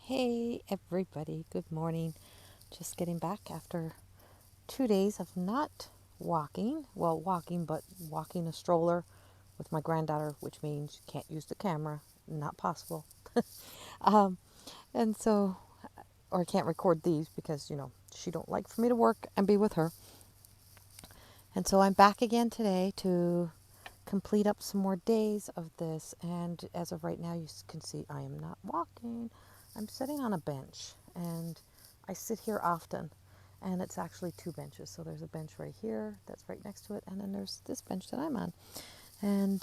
Hey everybody, good morning. Just getting back after 2 days of not walking. Well, walking, but walking a stroller with my granddaughter, which means you can't use the camera, not possible. Um, and so, or I can't record these because, she don't like for me to work and be with her. And so I'm back again today to complete up some more days of this. And as of right now, you can see I am not walking. I'm sitting on a bench and I sit here often. And it's actually two benches. So there's a bench right here that's right next to it. And then there's this bench that I'm on. And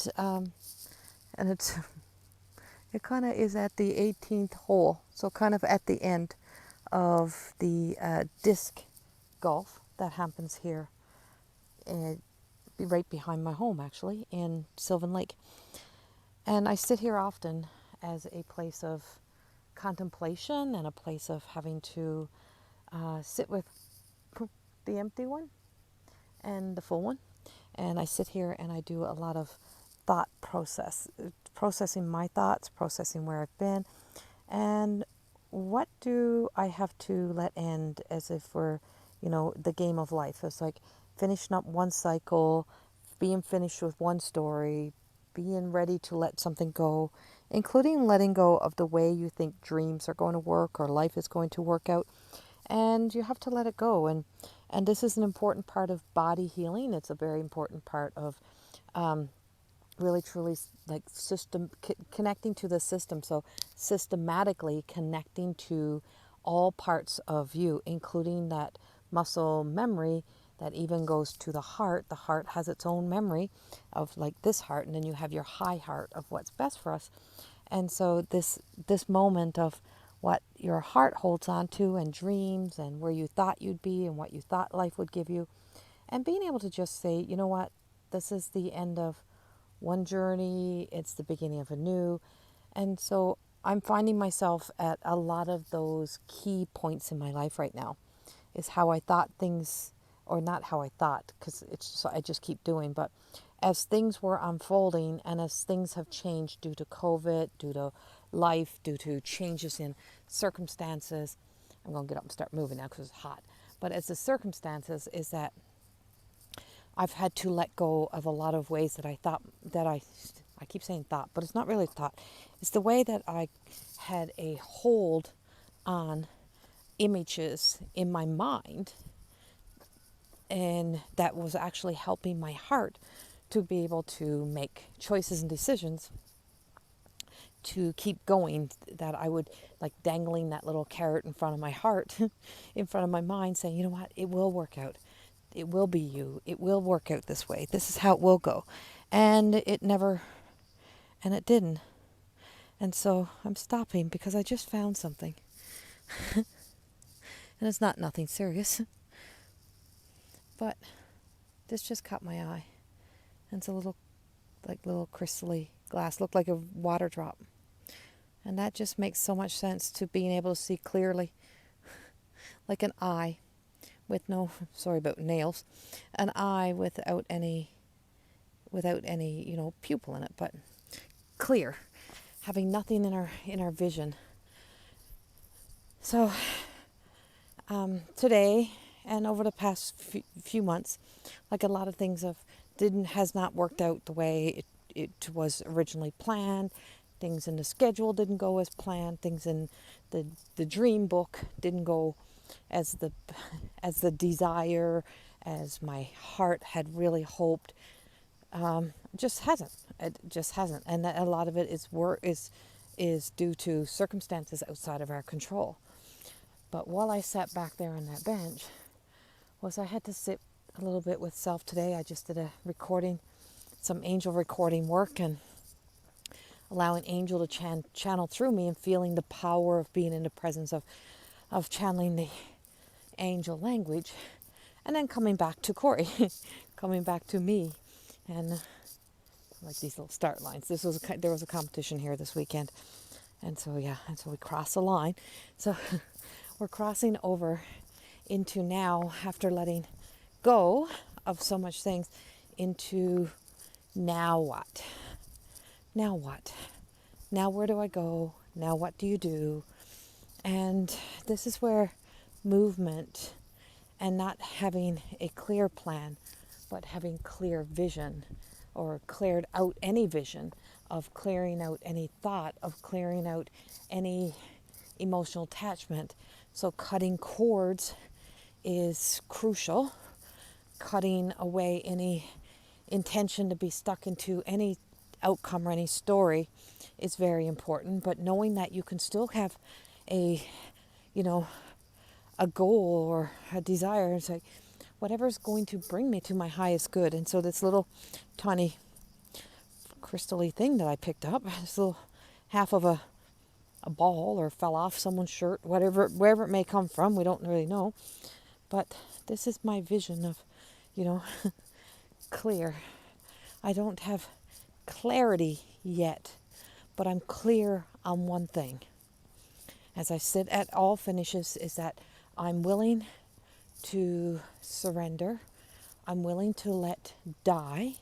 it's it kind of is at the 18th hole. So kind of at the end of the disc golf that happens here. Right behind my home, actually, in Sylvan Lake. And I sit here often as a place of contemplation and a place of having to sit with the empty one and the full one. And I sit here and I do a lot of thought processing my thoughts, processing where I've been, and what do I have to let end as if we're, the game of life. It's like finishing up one cycle, being finished with one story, being ready to let something go, including letting go of the way you think dreams are going to work or life is going to work out. And you have to let it go. And this is an important part of body healing. It's a very important part of really truly like connecting to the system. So systematically connecting to all parts of you, including that muscle memory that even goes to the heart. The heart has its own memory of like this heart, and then you have your high heart of what's best for us. And so this moment of what your heart holds on to and dreams and where you thought you'd be and what you thought life would give you, and being able to just say, you know what, this is the end of one journey, it's the beginning of a new. And so I'm finding myself at a lot of those key points in my life right now, is how I thought things, or not how I thought, because it's just, I just keep doing, but as things were unfolding and as things have changed due to COVID, due to life, due to changes in circumstances. I'm going to get up and start moving now because it's hot. But as the circumstances is that I've had to let go of a lot of ways that I thought that I keep saying thought, but it's not really thought. It's the way that I had a hold on images in my mind, and that was actually helping my heart to be able to make choices and decisions to keep going, that I would like dangling that little carrot in front of my heart, in front of my mind, saying, you know what, it will work out. It will be you. It will work out this way. This is how it will go. And it never, and it didn't. And so I'm stopping because I just found something. And it's not nothing serious. But this just caught my eye. And it's a little, like little crystally glass, looked like a water drop. And that just makes so much sense to being able to see clearly, like an eye with no, sorry about nails, an eye without any, pupil in it, but clear, having nothing in our vision. So today and over the past few months, like a lot of things has not worked out the way it was originally planned. Things in the schedule didn't go as planned. Things in the dream book didn't go as the desire, as my heart had really hoped. Just hasn't. It just hasn't, and a lot of it is due to circumstances outside of our control. But while I sat back there on that bench, I had to sit a little bit with self today. I just did a recording, some angel recording work, and allowing angel to channel through me and feeling the power of being in the presence of channeling the angel language, and then coming back to Corrie, coming back to me, and like these little start lines. There was a competition here this weekend, and so we crossed the line. So we're crossing over into now, after letting go of so much things, into now what? Now what? Now where do I go? Now what do you do? And this is where movement and not having a clear plan, but having clear vision, or cleared out any vision, of clearing out any thought, of clearing out any emotional attachment. So cutting cords is crucial. Cutting away any intention to be stuck into any outcome or any story is very important. But knowing that you can still have a, you know, a goal or a desire, it's like whatever's going to bring me to my highest good. And so this little tiny crystally thing that I picked up, this little half of a ball, or fell off someone's shirt, whatever, wherever it may come from, we don't really know. But this is my vision of, clear. I don't have clarity yet, but I'm clear on one thing. As I sit at all finishes, is that I'm willing to surrender. I'm willing to let die.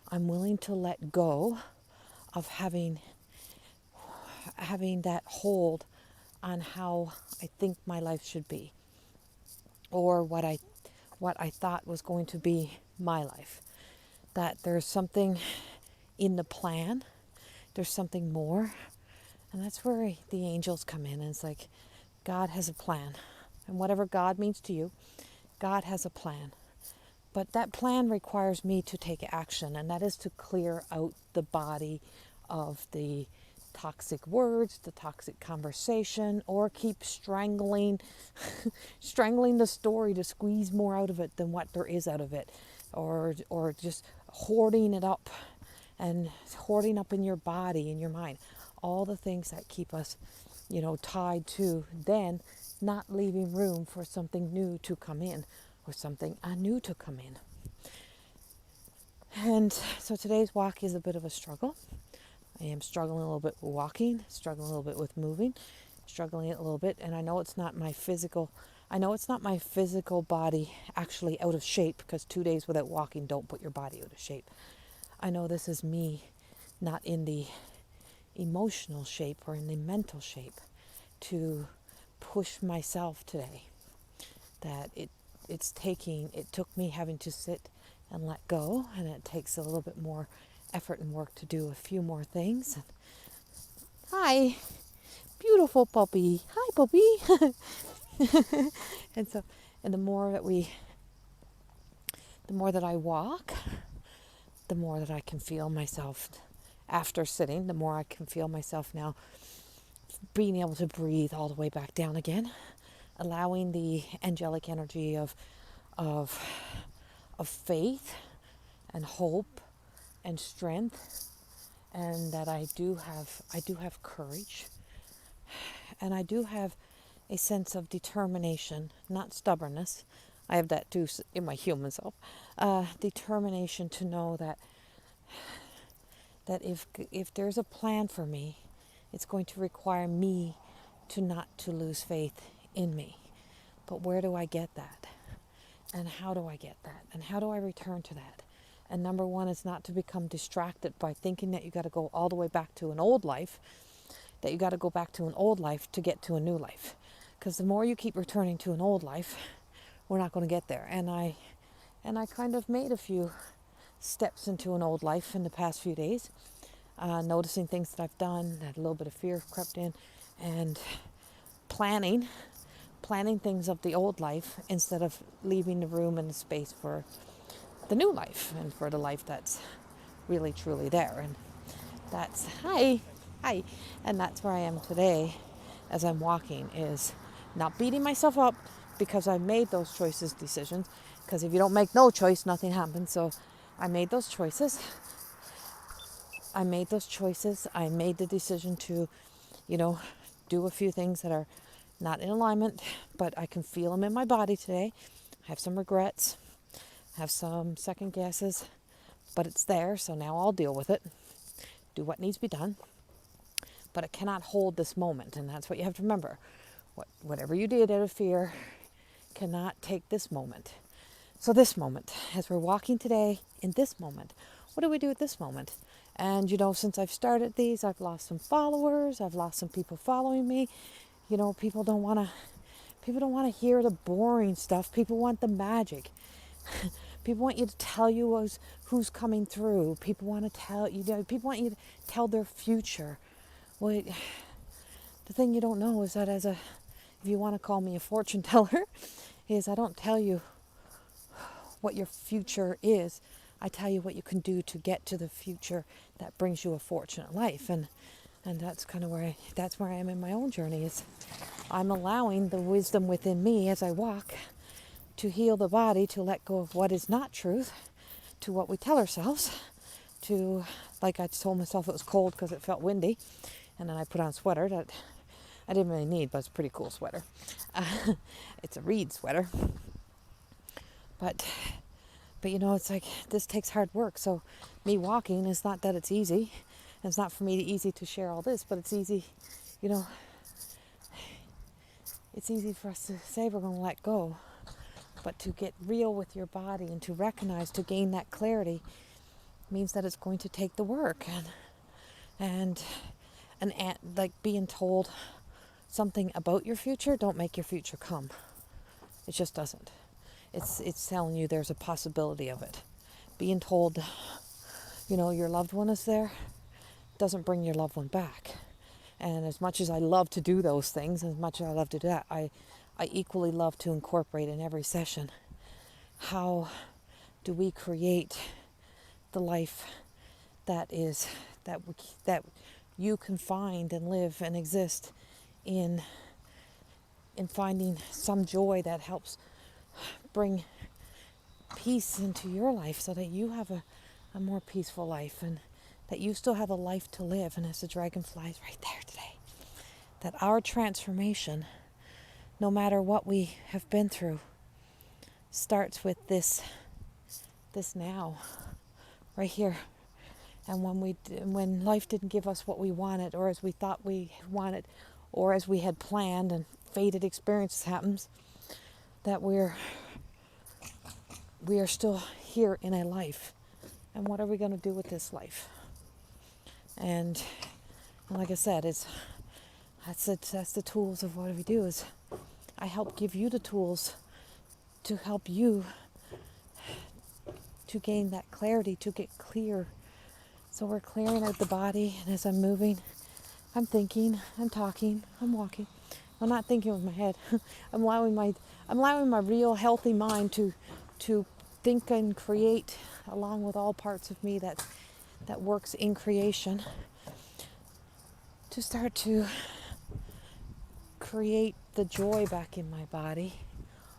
I'm willing to let go of having that hold on how I think my life should be, or what I thought was going to be my life. That there's something in the plan. There's something more. And that's where the angels come in. And it's like, God has a plan. And whatever God means to you, God has a plan. But that plan requires me to take action. And that is to clear out the body of the toxic words, the toxic conversation, or keep strangling the story to squeeze more out of it than what there is out of it. Or just hoarding it up, and hoarding up in your body, in your mind, all the things that keep us, tied to then not leaving room for something new to come in, or something anew to come in. And so today's walk is a bit of a struggle. I am struggling a little bit with walking, struggling a little bit with moving, struggling a little bit, and I know it's not my physical body actually out of shape, because 2 days without walking don't put your body out of shape. I know this is me not in the emotional shape or in the mental shape to push myself today. That it took me having to sit and let go, and it takes a little bit more effort and work to do a few more things. Hi, beautiful puppy. Hi, puppy. And the more that I walk, the more that I can feel myself after sitting, the more I can feel myself now being able to breathe all the way back down again, allowing the angelic energy of faith and hope and strength, and that I do have courage, and I do have a sense of determination, not stubbornness. I have that too in my human self. Determination to know that if there's a plan for me, it's going to require me not to lose faith in me. But where do I get that? And how do I get that? And how do I return to that? And number one is not to become distracted by thinking that you got to go all the way back to an old life, that you got to go back to an old life to get to a new life. Because the more you keep returning to an old life, we're not going to get there. And I kind of made a few steps into an old life in the past few days, noticing things that I've done, that a little bit of fear crept in, and planning things of the old life instead of leaving the room and the space for the new life and for the life that's really truly there. And that's hi, and that's where I am today as I'm walking, is not beating myself up because I made those decisions, because if you don't make no choice, nothing happens. So I made those choices. I made the decision to, do a few things that are not in alignment, but I can feel them in my body today. I have some regrets, have some second guesses, but it's there, so now I'll deal with it, do what needs to be done. But it cannot hold this moment, and that's what you have to remember. Whatever you did out of fear cannot take this moment. So this moment, as we're walking today, in this moment, what do we do at this moment? And since I've started these, I've lost some followers, I've lost some people following me, People don't want to hear the boring stuff. People want the magic. People want you to tell you who's coming through. People want you to tell their future. Well, the thing you don't know is that if you want to call me a fortune teller, is I don't tell you what your future is. I tell you what you can do to get to the future that brings you a fortunate life. And that's kind of where I am in my own journey. Is I'm allowing the wisdom within me as I walk to heal the body, to let go of what is not truth, to what we tell ourselves, to, like I told myself it was cold because it felt windy, and then I put on a sweater that I didn't really need, but it's a pretty cool sweater. It's a reed sweater. But it's like, this takes hard work. So me walking is not that it's easy. It's not for me easy to share all this, but it's easy, it's easy for us to say we're going to let go. But to get real with your body and to recognize, to gain that clarity, means that it's going to take the work. And like being told something about your future don't make your future come. It just doesn't. It's telling you there's a possibility of it. Being told, your loved one is there, doesn't bring your loved one back. And as much as I love to do those things, as much as I love to do that, I equally love to incorporate in every session, how do we create the life that you can find and live and exist in finding some joy that helps bring peace into your life, so that you have a more peaceful life, and that you still have a life to live. And as the dragonfly is right there today, that our transformation, no matter what we have been through, starts with this now, right here. And when life didn't give us what we wanted, or as we thought we wanted, or as we had planned, and fated experiences happens, that we are still here in a life. And what are we going to do with this life? And like I said, that's the tools of what we do. Is I help give you the tools to help you to gain that clarity, to get clear. So we're clearing out the body, and as I'm moving, I'm thinking, I'm talking, I'm walking. I'm not thinking with my head. I'm allowing my real healthy mind to think and create, along with all parts of me that works in creation, to start to create the joy back in my body,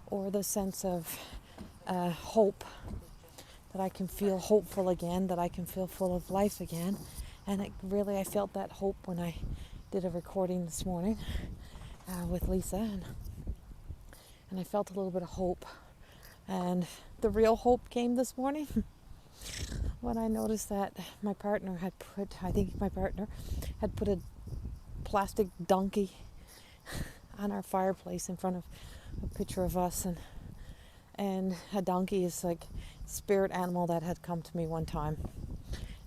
or the sense of hope, that I can feel hopeful again, that I can feel full of life again. And I felt that hope when I did a recording this morning with Lisa, and I felt a little bit of hope. And the real hope came this morning when I noticed that my partner had put a plastic donkey on our fireplace in front of a picture of us, and a donkey is like a spirit animal that had come to me one time,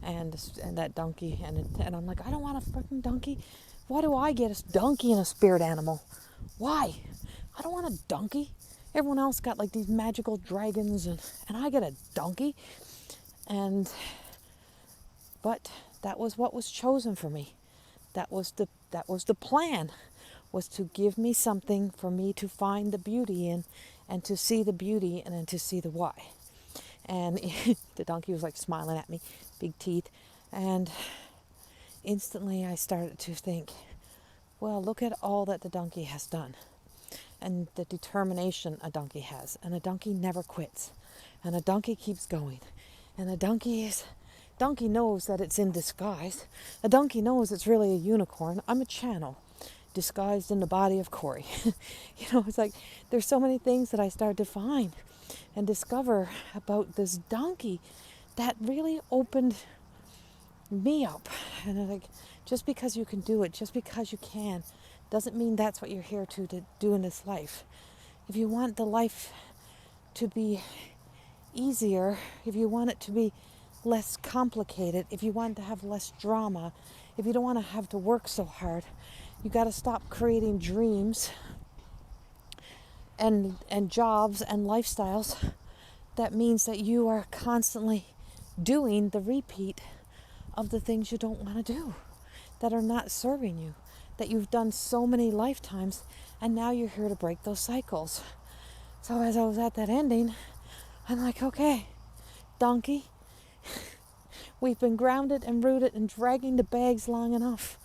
and that donkey, and I'm like, I don't want a freaking donkey. Why do I get a donkey and a spirit animal? Why? I don't want a donkey. Everyone else got like these magical dragons, and I get a donkey. But that was what was chosen for me. That was the plan, was to give me something for me to find the beauty in, and to see the beauty, and then to see the why. And the donkey was like smiling at me, big teeth, and instantly I started to think, well, look at all that the donkey has done, and the determination a donkey has. And a donkey never quits, and a donkey keeps going, and a donkey knows that it's in disguise. A donkey knows it's really a unicorn. I'm a channel disguised in the body of Corrie. It's like there's so many things that I started to find and discover about this donkey that really opened me up. And I'm like, just because you can do it, just because you can, doesn't mean that's what you're here to do in this life. If you want the life to be easier, if you want it to be less complicated, if you want to have less drama, if you don't want to have to work so hard, You got to stop creating dreams and jobs and lifestyles that means that you are constantly doing the repeat of the things you don't want to do, that are not serving you, that you've done so many lifetimes, and now you're here to break those cycles. So as I was at that ending, I'm like, okay, donkey, we've been grounded and rooted and dragging the bags long enough.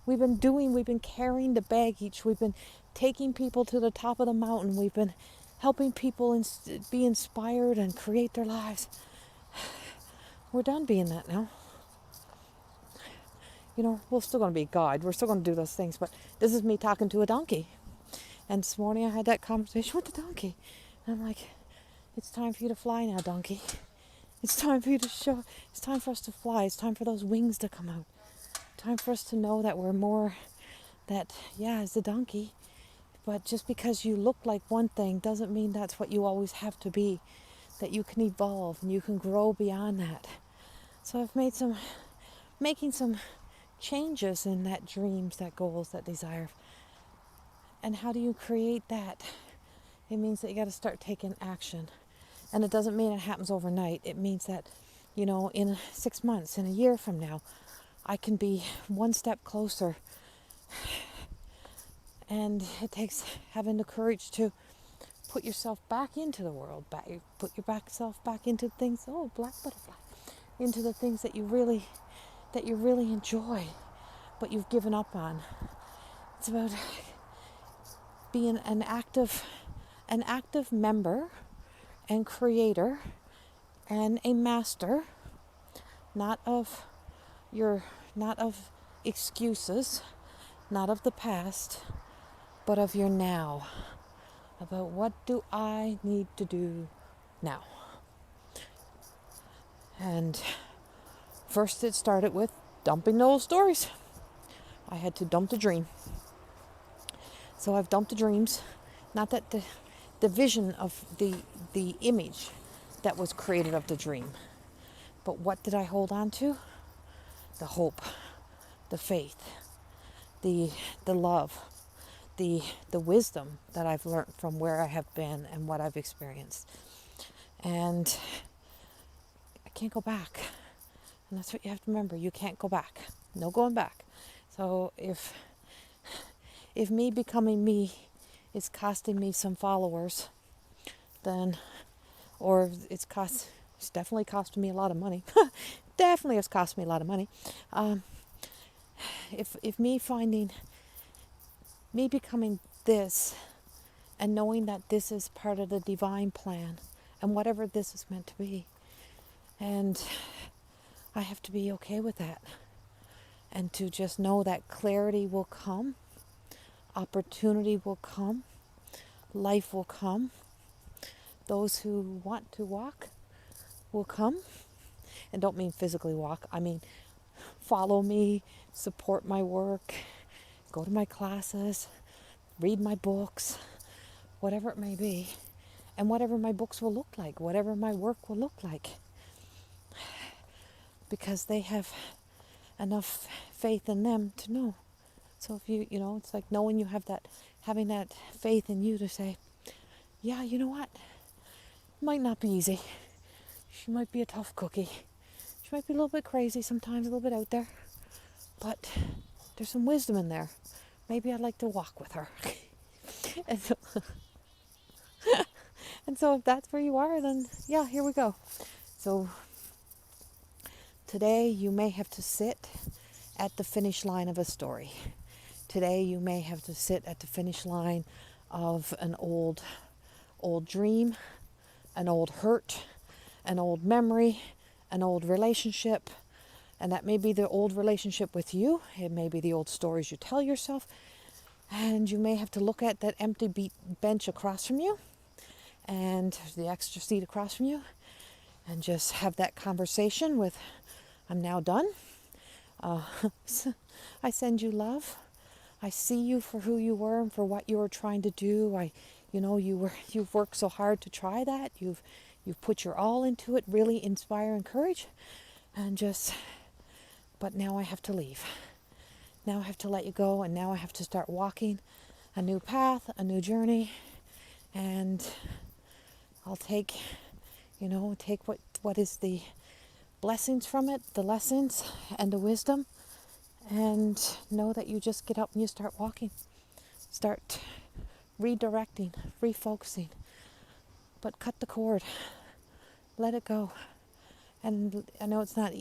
We've been carrying the baggage. We've been taking people to the top of the mountain. We've been helping people be inspired and create their lives. We're done being that now. You know, we're still going to be a guide. We're still going to do those things. But this is me talking to a donkey. And this morning I had that conversation with the donkey. And I'm like, it's time for you to fly now, donkey. It's time for you to show. It's time for us to fly. It's time for those wings to come out. Time for us to know that we're more, that, yeah, it's a donkey. But just because you look like one thing doesn't mean that's what you always have to be. That you can evolve and you can grow beyond that. So I've making some changes in that dreams, that goals, that desire. And how do you create that? It means that you got to start taking action. And it doesn't mean it happens overnight. It means that, you know, in 6 months, in a year from now, I can be one step closer. And it takes having the courage to put yourself back into the world, put your self back into things, oh, black butterfly, into the things that you really enjoy, but you've given up on. It's about being an active member and creator and a master, not of excuses, not of the past, but of your now. About what do I need to do now? And first it started with dumping the old stories. I had to dump the dream. So I've dumped the dreams. Not that the vision of the image that was created of the dream. But what did I hold on to? The hope, the faith, the love, the wisdom that I've learned from where I have been and what I've experienced. And I can't go back. And that's what you have to remember. You can't go back. No going back. So if me becoming me is costing me some followers, then, or it's definitely costing me a lot of money. Definitely has cost me a lot of money. If me becoming this and knowing that this is part of the divine plan and whatever this is meant to be, and I have to be okay with that, and to just know that clarity will come, opportunity will come, life will come, those who want to walk will come, and don't mean physically walk, I mean follow me, support my work, go to my classes, read my books, whatever it may be, and whatever my books will look like, whatever my work will look like, because they have enough faith in them to know. So if you know, it's like knowing you have that, having that faith in you to say, yeah, you know what, it might not be easy. She might be a tough cookie. She might be a little bit crazy sometimes, a little bit out there, but there's some wisdom in there. Maybe I'd like to walk with her. and so if that's where you are, then yeah, here we go. So today you may have to sit at the finish line of a story. Today you may have to sit at the finish line of an old dream, an old hurt, an old memory, an old relationship. And that may be the old relationship with you. It may be the old stories you tell yourself. And you may have to look at that empty bench across from you and the extra seat across from you and just have that conversation with, I'm now done. I send you love. I see you for who you were and for what you were trying to do. You've worked so hard to try that. You've put your all into it, really inspire, encourage, and but now I have to leave. now I have to let you go, and now I have to start walking a new path, a new journey, and I'll take what is the blessings from it, the lessons and the wisdom, and know that you just get up and you start walking. Start redirecting, refocusing, but cut the cord. Let it go. And I know it's not,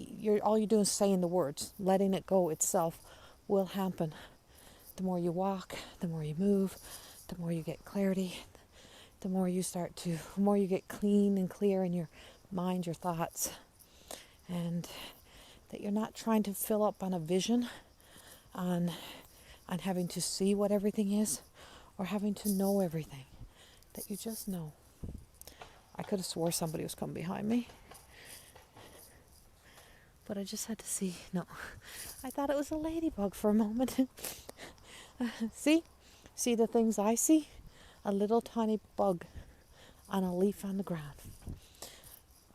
all you're doing is saying the words. Letting it go itself will happen. The more you walk, the more you move, the more you get clarity, the more you get clean and clear in your mind, your thoughts. And that you're not trying to fill up on a vision, on having to see what everything is, or having to know everything. That you just know. I could have swore somebody was coming behind me, but I just had to see. No, I thought it was a ladybug for a moment. See the things I see? A little tiny bug on a leaf on the ground.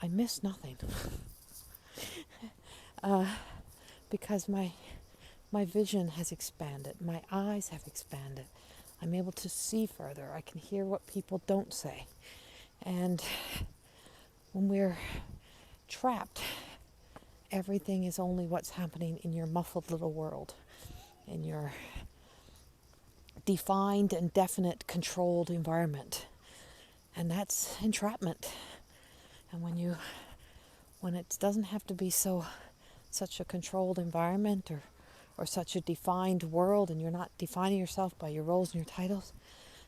I miss nothing. Because my vision has expanded. My eyes have expanded. I'm able to see further. I can hear what people don't say. And when we're trapped, everything is only what's happening in your muffled little world, in your defined and definite controlled environment. And that's entrapment. And when it doesn't have to be such a controlled environment or such a defined world, and you're not defining yourself by your roles and your titles,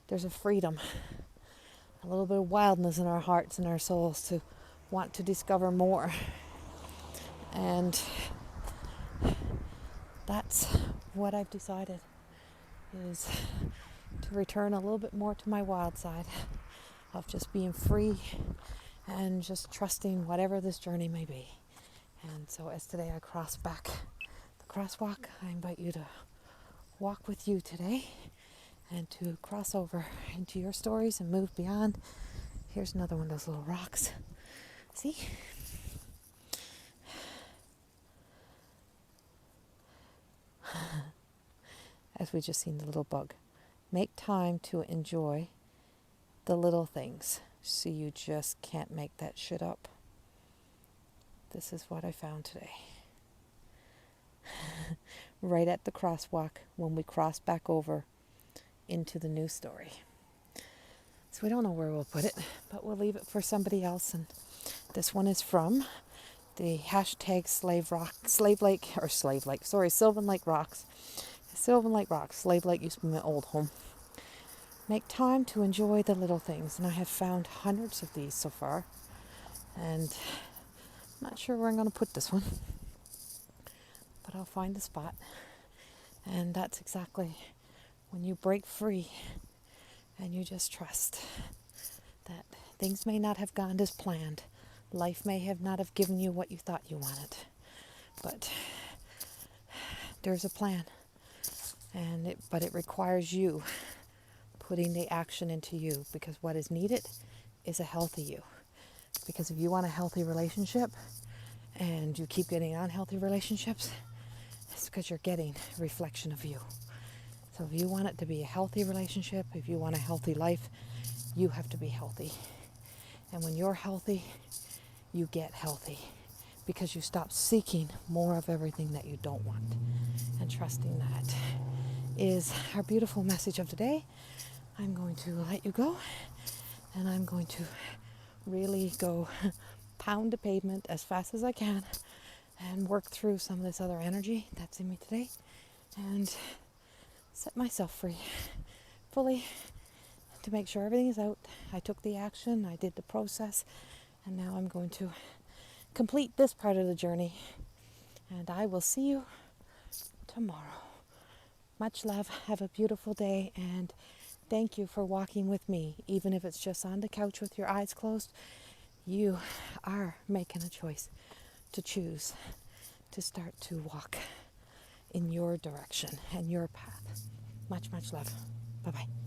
there's a freedom, a little bit of wildness in our hearts and our souls to want to discover more. And that's what I've decided, is to return a little bit more to my wild side of just being free and just trusting whatever this journey may be. And so as today I cross back the crosswalk, I invite you to walk with you today and to cross over into your stories and move beyond. Here's another one of those little rocks. See? As we just seen the little bug. Make time to enjoy the little things, so you just can't make that shit up. This is what I found today. Right at the crosswalk when we cross back over into the new story. So we don't know where we'll put it, but we'll leave it for somebody else. And this one is from the hashtag Sylvan Lake Rocks. Sylvan Lake Rocks. Slave Lake used to be my old home. Make time to enjoy the little things. And I have found hundreds of these so far. And I'm not sure where I'm going to put this one. But I'll find the spot. And that's exactly when you break free and you just trust that things may not have gone as planned. Life may have not have given you what you thought you wanted. But there's a plan. But it requires you putting the action into you, because what is needed is a healthy you. Because if you want a healthy relationship and you keep getting unhealthy relationships, it's because you're getting a reflection of you. So if you want it to be a healthy relationship, if you want a healthy life, you have to be healthy. And when you're healthy, you get healthy, because you stop seeking more of everything that you don't want. And trusting that is our beautiful message of today. I'm going to let you go, and I'm going to really go pound the pavement as fast as I can and work through some of this other energy that's in me today and set myself free fully to make sure everything is out. I took the action, I did the process, and now I'm going to complete this part of the journey, and I will see you tomorrow. Much love, have a beautiful day, and thank you for walking with me. Even if it's just on the couch with your eyes closed, you are making a choice to choose to start to walk in your direction and your path. Much, much love. Bye-bye.